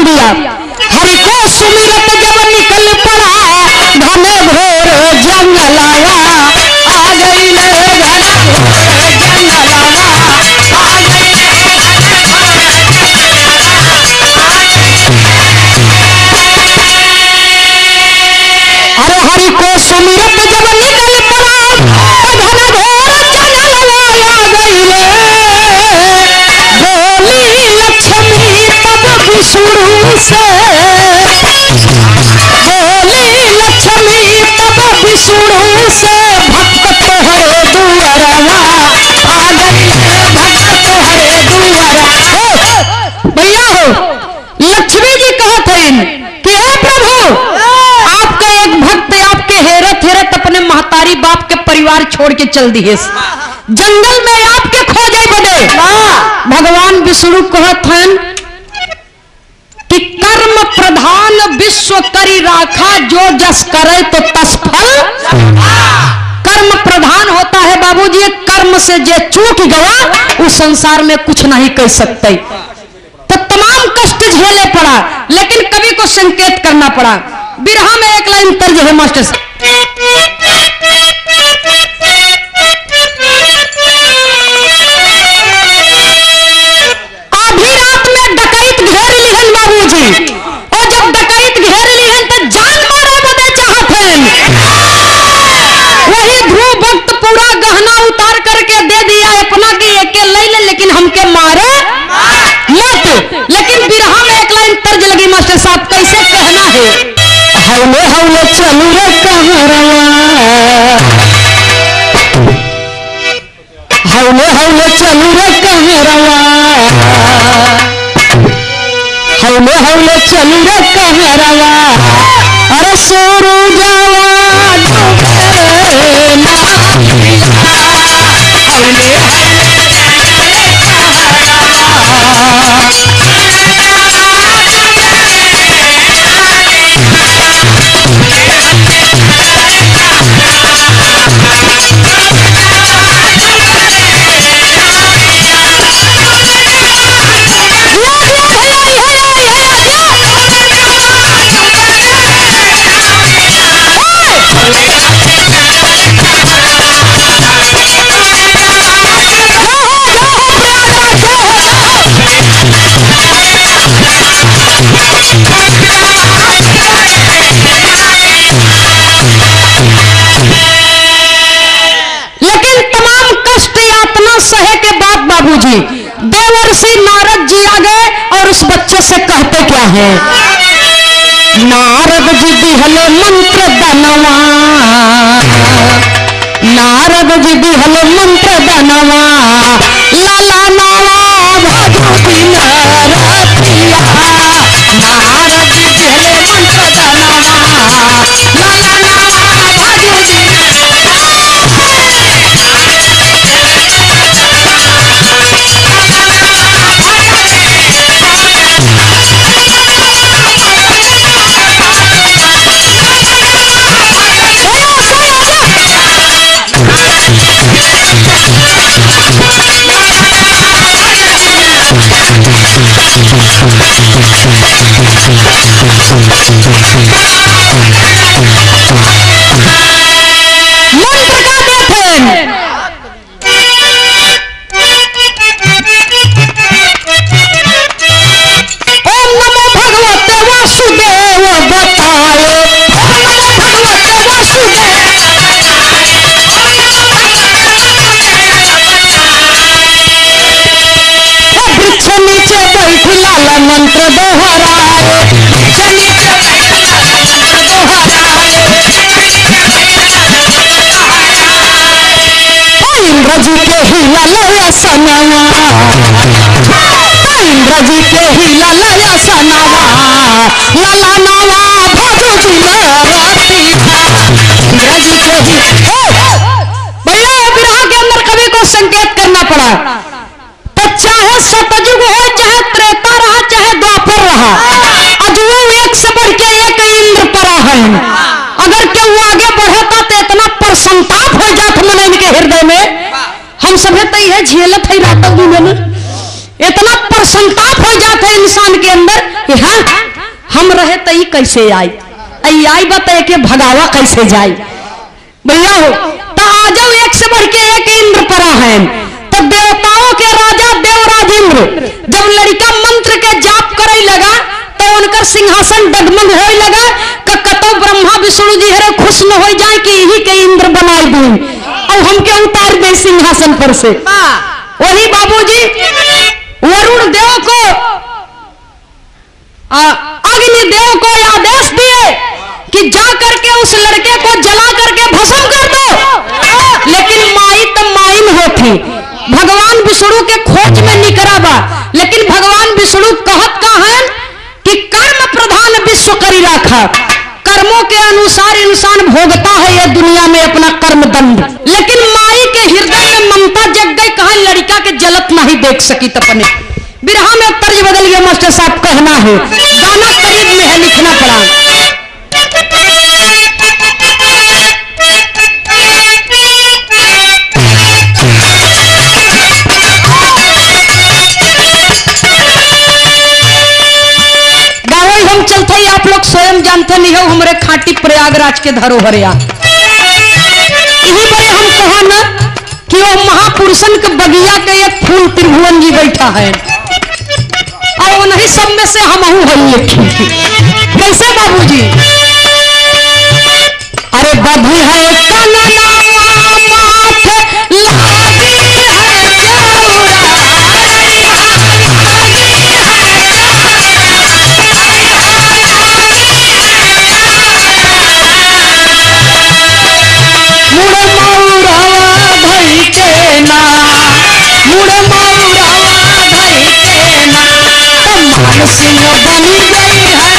बोल दिया। हरि को सुमिरत जब निकल पड़ा घने घोर जंगलावा आ गई ले घना घोर जंगलावा आ गई ले अरे हरि को सुमिरत जब निकल पड़ा घना घोर जंगलावा आ गई ले बोली लक्ष्मी तब विष्णु से बोली लक्ष्मी तब विष्णु से भक्त तोहरे दुआरवा आ गई भक्त तोहरे दुआरा भैया हो लक्ष्मी जी कहत हैं कि हे प्रभु आपका एक भक्त आपके हेरत हेरत अपने महतारी बाप के परिवार छोड़ के चल दिए जंगल में आपके खोजे बने भगवान विष्णु कहत हैं कि कर्म प्रधान विश्व करी राखा जो जस करे तो तस फल कर्म प्रधान होता है बाबूजी कर्म से जे चूक गया उस संसार में कुछ नहीं कर सकते तो तमाम कष्ट झेले पड़ा लेकिन कवि को संकेत करना पड़ा बिरहा में एक लाइन तर्ज है मास्टर साहब आधी रात में डकैत घेर लिहन बाबूजी और जब डकैत घेर लिहन तो जान मारे बदे चाहत हैं वही ध्रुव भक्त पूरा गहना उतार करके दे दिया अपना की एके ले ले लेकिन हमके मारे मत लेकिन बिरहा में एक लाइन तर्ज लगी मास्टर साहब कैसे कहना है हौले हौले चलू रे कहरवा हौले हौले चलू रे कहरवा हौले हौले चलू रे कहरवा अरे सोरू जावा ना हौले बाबूजी देवर्षि नारद जी आ गए और उस बच्चे से कहते क्या है नारद जी दिहले मंत्र दनवा नारद जी दिहले मंत्र दनवा लाला नावा भाजू दिन रतिया नारद जी दिहले मंत्र दनवा लाला नावा भाजू दिन मंत्र दोहराए इंद्र जी के हिला लया सनवा इंद्र जी के हिला लया सनवा लाला नवा भाजू जी रती इंद्र जी के भैया विरह के अंदर कवि को संकेत करना पड़ा तो चाहे सतयुग हो चाहे त्रेता रहा चाहे द्वापर रहा अजुओ एक से बढ़ के एक इंद्र परा है अगर क्यों आगे बढ़ता तो इतना प्रसन्नताप हो जात मन के हृदय में हम सभे तो यह झेलत है रात दिन इतना प्रसन्नताप हो जाता है इंसान के अंदर कि हाँ हम रहे तई कैसे आई आई बताए के भगावा कैसे जाए भैया हो। तो आ जाओ एक से बढ़ के एक इंद्र परा है। तो देवताओं के राजा देवराज इंद्र जब लड़का मंत्र के जाप करे लगा तो उनका सिंहासन डगमग होए लगा कतो ब्रह्मा विष्णु जी हरे खुश न हो जाए कि यही के इंद्र बनाए दूं और हमके उतार दे सिंहासन पर से। वही बाबूजी वरुण देव को अग्नि देव को आदेश दिए कि जा करके उस लड़के को जला करके भस्म कर दो। लेकिन माई तो माइन होती भगवान विष्णु के खोज में निकराबा। लेकिन भगवान विष्णु कहत का है कि कर्म प्रधान विश्व करी रखा, कर्मों के अनुसार इंसान भोगता है ये दुनिया में अपना कर्म दंड। लेकिन माई के हृदय में ममता जग गई, कहा लड़का के जलत नहीं देख सकी तपने बिरहा में तर्ज बदल गया। मास्टर साहब कहना है गाना करीब में है लिखना पड़ा। हम चलते ही आप लोग स्वयं जानते नहीं हो हमारे खाटी प्रयागराज के धरोहर यही बड़े हम कहा ना कि वो महापुरुषन के बगिया के एक फूल त्रिभुवन जी बैठा है और उन्हीं सब में से हम हूँ कैसे बाबूजी। अरे बधी है कनना माथे लागी सिंह बनी गई है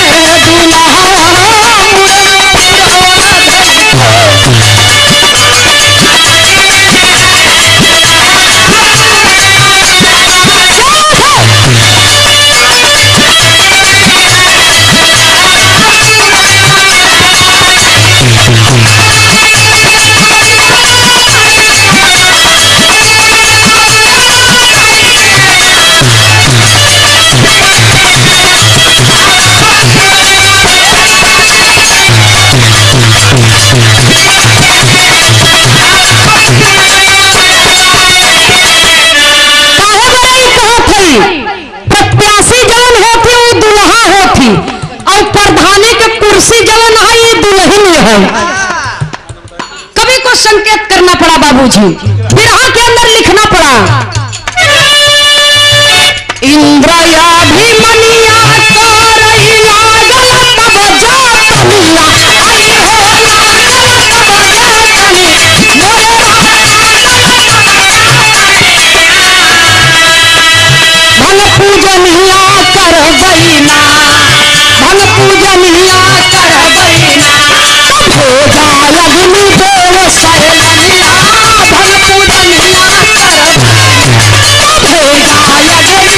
प्रत्याशी जवन होती वो दुल्हा होती और प्रधानी के कुर्सी जवन है ये दुल्हन है। कभी को संकेत करना पड़ा बाबूजी, बिरहा के अंदर लिखना पड़ा इंद्रयाभिमनिया करई लागल तब जातनिया आई हो लागल तब जातनी मोरे भन पूजनिया करबैना भन पूजनिया करबैना हो जाय अग्नि देव सैलनिया भन पूजनिया करबैना हो जाय अग्नि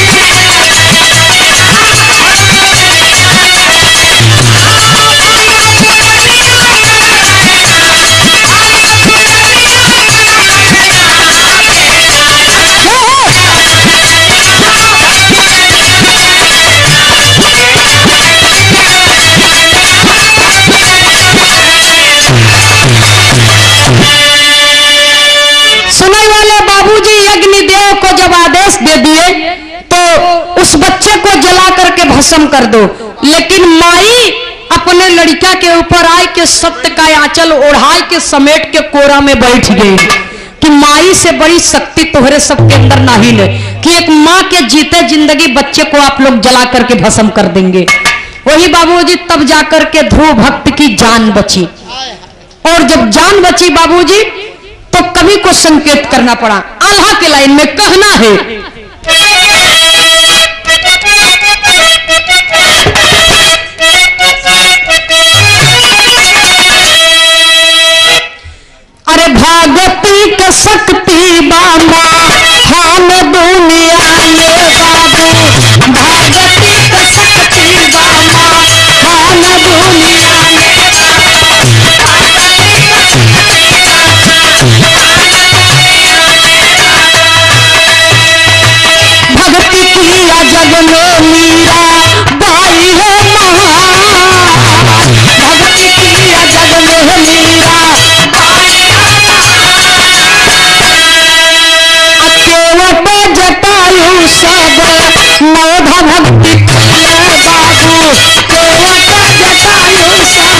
सुनने वाले बाबूजी अग्निदेव को जब आदेश दे दिए तो उस बच्चे को जला करके भस्म कर दो। लेकिन माई अपने लड़का के ऊपर आए के सत्य का आंचल ओढ़ाई के समेट के कोरा में बैठ गई कि माई से बड़ी शक्ति तुम्हारे सबके अंदर नहीं है कि एक माँ के जीते जिंदगी बच्चे को आप लोग जला करके भस्म कर देंगे। वही बाबूजी तब जाकर के ध्रुव भक्त की जान बची और जब जान बची बाबूजी तो कवि को संकेत करना पड़ा। आल्हा के लाइन में कहना है अरे भागती का शक्ति बामा हान दुनिया ये बाबू भागती का शक्ति बामा हान दुनिया जटायु सब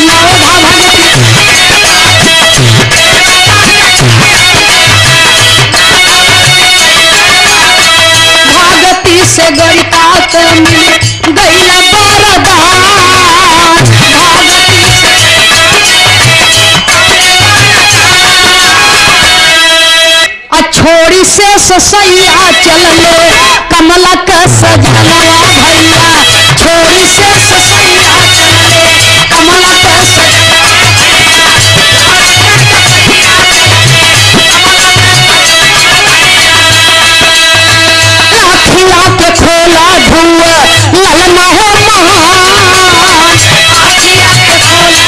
नवधा भागती से गणिता मिल गैला बरदान भागती से छोड़ी से ससैया चल ले कमला का सजनवा भैया छोड़ी से ससैया चल ले कमला का अखिया के खोला धुआ ललना हो महान अखिया के खोला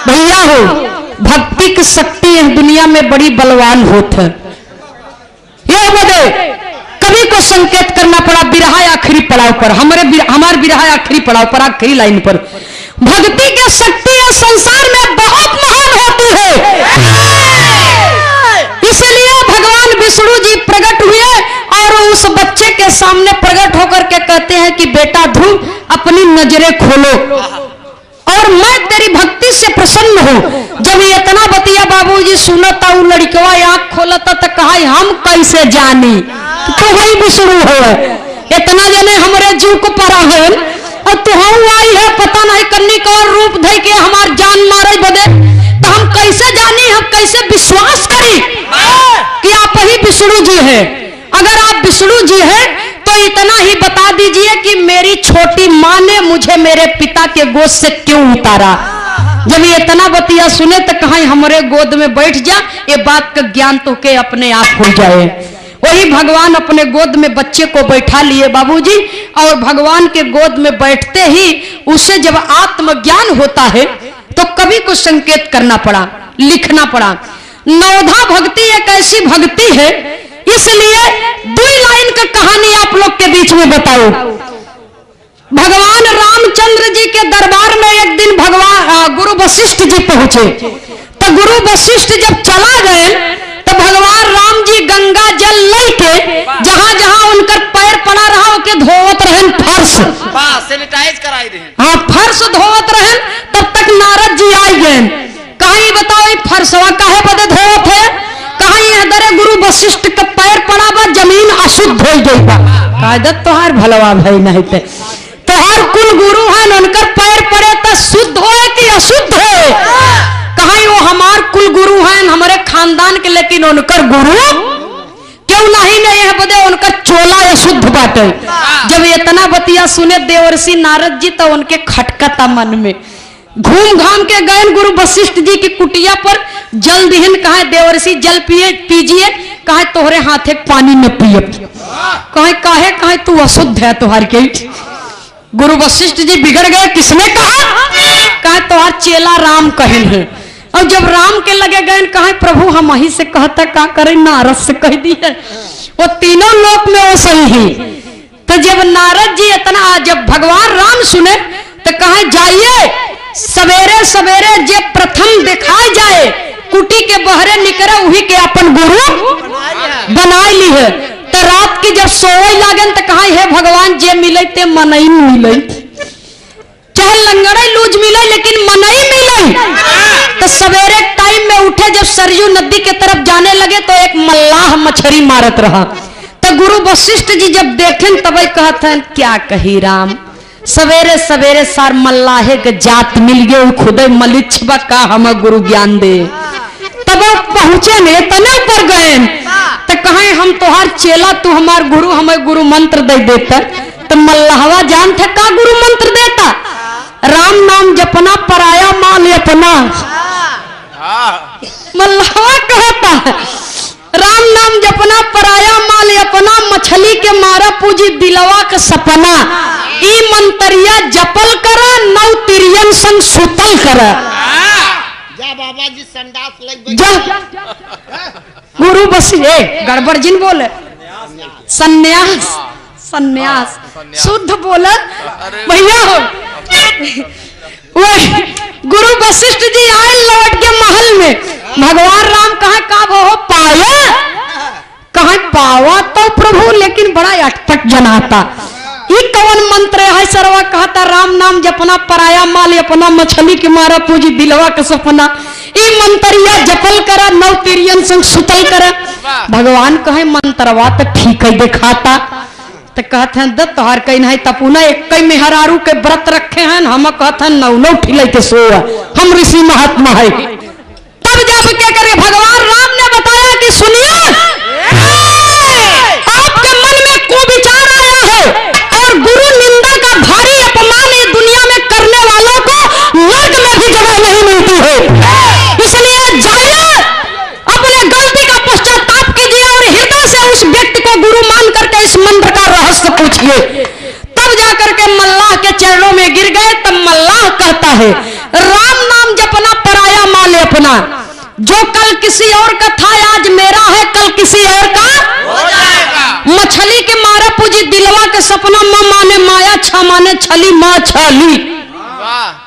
भैया हो भक्ति की शक्ति इस दुनिया में बड़ी बलवान होत है। ये बदे कवि को संकेत करना पड़ा बिरहा आखिरी पड़ाव पर हमारे बिरहा आखिरी पड़ाव पर आखिरी लाइन पर भक्ति की शक्ति इस संसार में बहुत महान होती है। इसलिए भगवान विष्णु जी प्रकट हुए और उस बच्चे के सामने प्रकट होकर के कहते हैं कि बेटा ध्रुव अपनी नजरें खोलो और मैं तेरी भक्ति से प्रसन्न हूँ। जब ये इतना बतिया बाबूजी सुनता वो लड़कवा आँख खोलता तो कहा हम कैसे जानी तो वही विष्णु हो इतना जने हमारे जीव को परा है और तू हम आई है पता नहीं कन्नी का रूप धई के हमार जान मारे बदे तो हम कैसे जानी हम कैसे विश्वास करी कि आप ही विष्णु जी है। अगर आप विष्णु जी हैं तो इतना ही बता दीजिए कि मेरी छोटी माँ ने मुझे मेरे पिता के गोद से क्यों उतारा। जब ये इतना बतिया सुने तो कहीं हमारे गोद में बैठ जा ये बात का ज्ञान तो के अपने आप हो जाए। वही भगवान अपने गोद में बच्चे को बैठा लिए बाबूजी और भगवान के गोद में बैठते ही उसे जब आत्मज्ञान होता है तो कवि को संकेत करना पड़ा लिखना पड़ा। नवधा भक्ति एक ऐसी भक्ति है इसलिए दो लाइन का कहानी आप लोग के बीच में बताओ। भगवान रामचंद्र जी के दरबार में एक दिन भगवान गुरु वशिष्ठ जी पहुंचे तो गुरु वशिष्ठ जब चला गए तो भगवान राम जी गंगा जल लेके जहां जहां उनका पैर पड़ा रहा के धोवत रहन फर्श सैनिटाइज कराई रहे हाँ फर्श धोवत रहन तब तक नारद जी आई गए। कहीं बताओ फर्शवा काहे बदे धोवत है कहीं दरे गुरु वशिष्ठ का पैर पड़ा बा जमीन अशुद्ध हो गई बा कायदत तोहार भलवा भाई नहीं थे तोहार कुल गुरु है उनकर पैर पड़े तो शुद्ध हो कि अशुद्ध हो कहीं वो हमार कुल गुरु हैं हमारे खानदान के लेकिन उनकर गुरु क्यों नहीं है बदे उनका चोला अशुद्ध बाटे। जब इतना बतिया सुने देवर्षि नारद जी तो उनके खटकता मन में घूम घाम के गए गुरु वशिष्ठ जी की कुटिया पर जल दिहन कहा देवर्षि जल पीजिए कहा तोहरे हाथे पानी में पिए कहे तू अशुद्ध है तुहार के गुरु वशिष्ठ जी बिगड़ गए किसने कहा तुहार चेला राम कहन है और जब राम के लगे गए कहा प्रभु हम वहीं से कहता का करे नारद से कह दी है वो तीनों लोक में वो सही है। तो जब नारद जी इतना जब भगवान राम सुने तो कहा जाइए सवेरे सवेरे जब प्रथम दिखाई जाए कुटी के बहरे निकले वही के अपन गुरु बना ली है। तो रात की जब सोए लागन तो कहा हे भगवान जे मिले ते मनई मिले चाहे लंगड़े लूज मिले लेकिन मनई मिले। तो सवेरे टाइम में उठे जब सरयू नदी के तरफ जाने लगे तो एक मल्लाह मछली मारत रहा। तो गुरु वशिष्ठ जी जब देखें तब कहते हैं क्या कही राम सवेरे सवेरे सार मल्लाहे के जात मिल गए खुदे मलिच्छ का हम गुरु ज्ञान दे। तब पहुंचे ने तने ऊपर गए तो कहे हम तोहार चेला तू हमार गुरु हमें गुरु मंत्र दे देता। तो मल्लाहवा जान थे का गुरु मंत्र देता राम नाम जपना पराया माल अपना। मल्लाहवा कहता है राम नाम जपना पराया माल अपना मछली के मारा पूजी दिलवा का सपना ई मंतरिया जपल करा नौ तिरियन संग सुतल करा। जा बाबा जी संडास लग जा गुरु बस गड़बड़ जिन बोले सन्यास सन्यास शुद्ध बोले भैया हो। गुरु वशिष्ठ जी आए लौट के महल में भगवान राम कहा का वो पाया कहा पावा तो प्रभु लेकिन बड़ा अटपट जनाता। ये कौन मंत्र है सरवा कहता राम नाम जपना पराया माल अपना मछली के मारा पूजी दिलवा का सपना। ये मंत्रिया जपल करा नव तिरियन संग सुतल करा। भगवान कहे मंत्रवा तो ठीक है दिखाता। तो कहते हैं दत्त तोहार कहीं नहीं तपुना एक कई मेहरारू के व्रत रखे हैं हम कहते हैं नौ नौ ठिलते सोआ हम ऋषि महात्मा है। तब जब क्या करे भगवान राम ने बताया कि सुनिए आपके मन में कुविचार आया है और गुरु निंदा का भारी अपमान इस दुनिया में करने वालों को नर्क में भी जगह नहीं मिलती है। इसलिए जाइए अपने गलती का पश्चाताप कीजिए और हृदय से उस व्यक्ति को गुरु मान करके इस मंत्र का रहस्य पूछिए। तब जाकर के मल्लाह के चरणों में गिर गए। तब मल्लाह कहता है राम नाम जपना पराया माल अपना। जो कल किसी और का था आज मेरा है कल किसी और का हो जाएगा। मछली के मारा पूजी दिलवा के सपना मां माने माया छा माने छली मां छली। वाह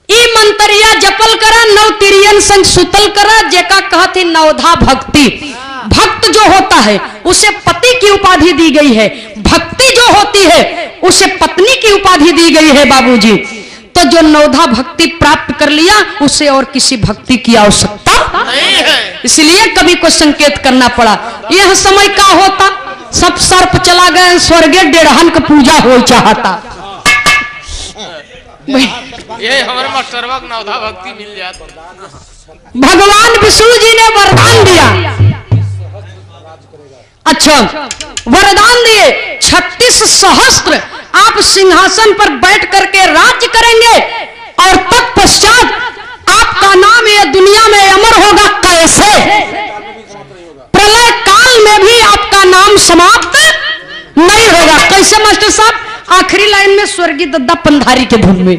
ई मंतरिया जपल करा नव तिरियन संग सुतल करा जेका कहती नवधा भक्ति। भक्त जो होता है उसे पति की उपाधि दी गई है। भक्ति जो होती है उसे पत्नी की उपाधि दी गई है बाबूजी। तो जो नवधा भक्ति प्राप्त कर लिया उसे और किसी भक्ति की आवश्यकता नहीं है। इसलिए कवि को संकेत करना पड़ा। यह समय का होता सब सर्प चला गए स्वर्गे डेढ़हन का पूजा हो चाहता। ये हमारे मास्टरवा नवधा भक्ति मिल जाती। भगवान विष्णु जी ने वरदान दिया। अच्छा वरदान दिए 36 सहस्त्र आप सिंहासन पर बैठ करके राज्य करेंगे और तत्पश्चात आपका नाम ये दुनिया में अमर होगा। कैसे? प्रलय काल में भी आपका नाम समाप्त नहीं होगा। कैसे मास्टर साहब? आखिरी लाइन में स्वर्गीय दद्दा पंधारी के धुन में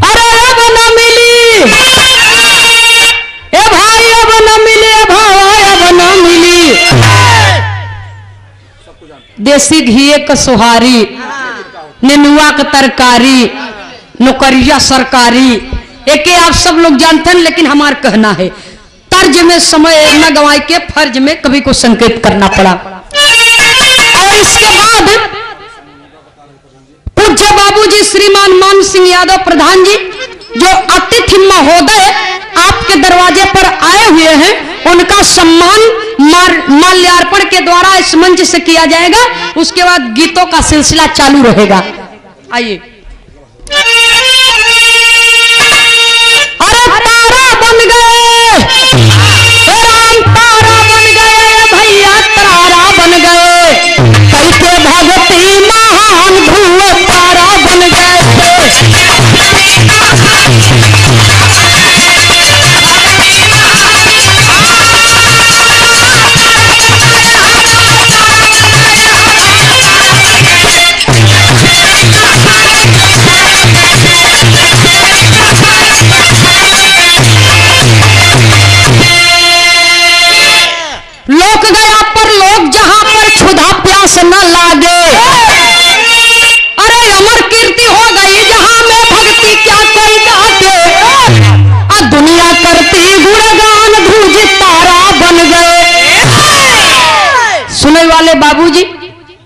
अरे अब न मिली ए भाई अब न मिले भाई अब न मिली देसी घी का सोहारी नेनुआ का तरकारी नौकरिया सरकारी एक आप सब लोग जानते हैं लेकिन हमारा कहना है तर्ज में समय न गंवाई के फर्ज में कभी को संकेत करना पड़ा। और इसके बाद पूज्य बाबूजी श्रीमान मान सिंह यादव प्रधान जी जो अतिथि महोदय आपके दरवाजे पर आए हुए हैं उनका सम्मान माल्यार्पण के द्वारा इस मंच से किया जाएगा। उसके बाद गीतों का सिलसिला चालू रहेगा। आइए। अरे तारा बन गए राम तारा बन गए भैया तारा बन गए कैसे भगती महान ध्रुव तारा बन गए। लोक गया पर लोग जहां पर क्षुधा प्यास न लागे। अरे अमर कीर्ति हो गई जहां में भक्ति क्या कोई गाते। दुनिया करती गुणगान ध्रुज तारा बन गए। सुने वाले बाबूजी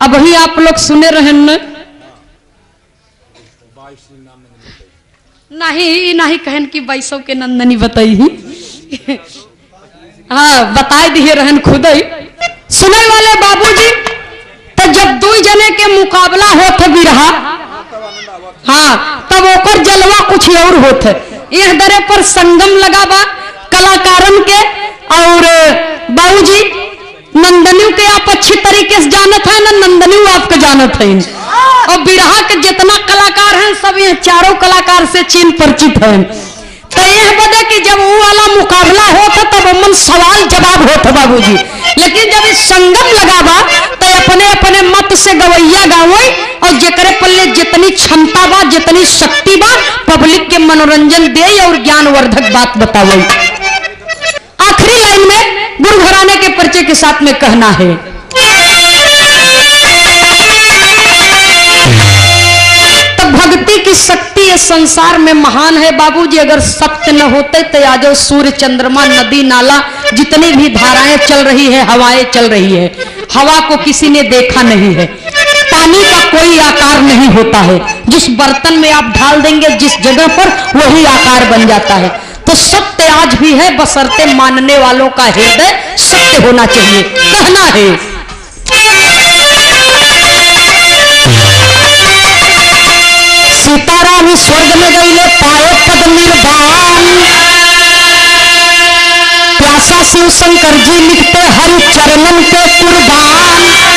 अब ही आप लोग सुने रहे न नहीं कहन की बैसव के नंदनी बताई ही हाँ बताए दिए रहन खुद ही। सुने वाले बाबूजी तो जब दो जने के मुकाबला होत बिरहा हाँ तब ओकर जलवा कुछ और होत है। यह दरे पर संगम लगा बा कलाकारन के और बाबूजी नंदनियों के आप अच्छी तरीके से जानत है ना नंदनियों आपके जानत है। और बिरहा के जितना कलाकार हैं सब ये चारों कलाकार से चिन्ह परिचित हैं। तो यह बदे कि जब वो वाला मुकाबला होता तब मन सवाल जवाब होता बाबूजी। लेकिन जब इस संगम लगा बा तो अपने अपने मत से गवैया गावे और जेकरे पल्ले जितनी क्षमता बा जितनी शक्ति बा पब्लिक के मनोरंजन दे और ज्ञानवर्धक बात बतावे। आखिरी लाइन में गुरु घराने के परिचय के साथ में कहना है तो भक्ति की शक्ति ये संसार में महान है बाबूजी। अगर सत्य न होते तो आ जाओ सूर्य चंद्रमा नदी नाला जितनी भी धाराएं चल रही है, हवाएं चल रही है, हवा को किसी ने देखा नहीं है। पानी का कोई आकार नहीं होता है, जिस बर्तन में आप ढाल देंगे जिस जगह पर वही आकार बन जाता है। तो सत्य आज भी है, बशर्ते मानने वालों का हृदय सत्य होना चाहिए। कहना है सीताराम स्वर्ग में गईले पाए पद निर्वाण, प्यासा शिव शंकर जी लिखते हरि चरणन के कुर्बान।